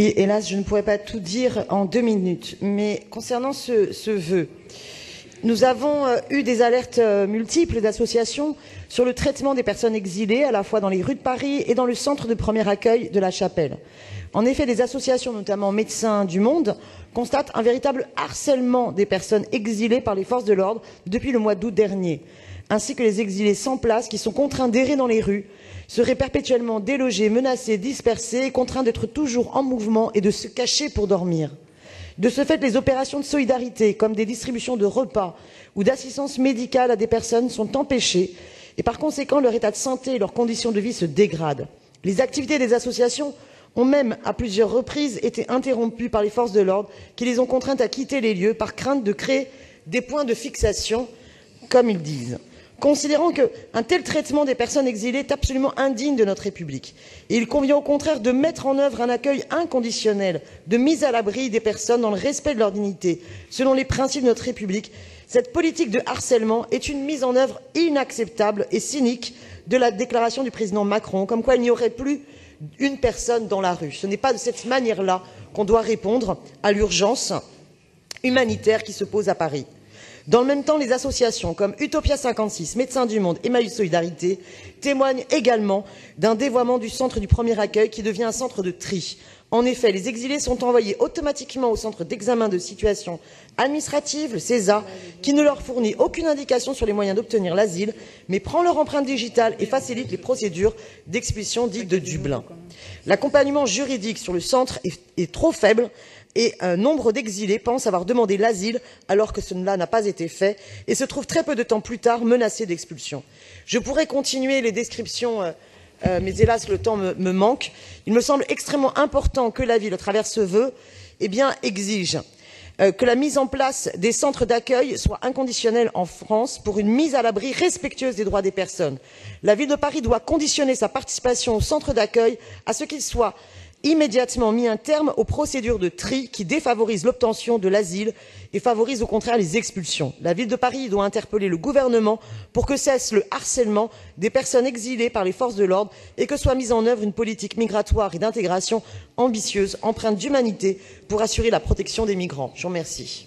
Oui, hélas, je ne pourrais pas tout dire en 2 minutes, mais concernant ce vœu, nous avons eu des alertes multiples d'associations sur le traitement des personnes exilées, à la fois dans les rues de Paris et dans le centre de premier accueil de la Chapelle. En effet, des associations, notamment Médecins du Monde, constatent un véritable harcèlement des personnes exilées par les forces de l'ordre depuis le mois d'août dernier, ainsi que les exilés sans place qui sont contraints d'errer dans les rues, seraient perpétuellement délogés, menacés, dispersés et contraints d'être toujours en mouvement et de se cacher pour dormir. De ce fait, les opérations de solidarité, comme des distributions de repas ou d'assistance médicale à des personnes, sont empêchées et par conséquent, leur état de santé et leurs conditions de vie se dégradent. Les activités des associations ont même, à plusieurs reprises, été interrompues par les forces de l'ordre qui les ont contraintes à quitter les lieux par crainte de créer des points de fixation, comme ils disent. Considérant qu'un tel traitement des personnes exilées est absolument indigne de notre République. Et il convient au contraire de mettre en œuvre un accueil inconditionnel, de mise à l'abri des personnes dans le respect de leur dignité, selon les principes de notre République. Cette politique de harcèlement est une mise en œuvre inacceptable et cynique de la déclaration du président Macron, comme quoi il n'y aurait plus une personne dans la rue. Ce n'est pas de cette manière-là qu'on doit répondre à l'urgence humanitaire qui se pose à Paris. Dans le même temps, les associations comme Utopia 56, Médecins du Monde et Emmaüs Solidarité témoignent également d'un dévoiement du centre du premier accueil qui devient un centre de tri. En effet, les exilés sont envoyés automatiquement au centre d'examen de situation administrative, le CESA, qui ne leur fournit aucune indication sur les moyens d'obtenir l'asile, mais prend leur empreinte digitale et facilite les procédures d'expulsion dites de Dublin. L'accompagnement juridique sur le centre est trop faible et un nombre d'exilés pensent avoir demandé l'asile alors que cela n'a pas été fait et se trouvent très peu de temps plus tard menacés d'expulsion. Je pourrais continuer les descriptions, mais hélas le temps me manque. Il me semble extrêmement important que la ville, à travers ce vœu, exige que la mise en place des centres d'accueil soit inconditionnelle en France pour une mise à l'abri respectueuse des droits des personnes. La ville de Paris doit conditionner sa participation aux centres d'accueil à ce qu'il soit immédiatement mis un terme aux procédures de tri qui défavorisent l'obtention de l'asile et favorisent au contraire les expulsions. La ville de Paris doit interpeller le gouvernement pour que cesse le harcèlement des personnes exilées par les forces de l'ordre et que soit mise en œuvre une politique migratoire et d'intégration ambitieuse, empreinte d'humanité pour assurer la protection des migrants. Je vous remercie.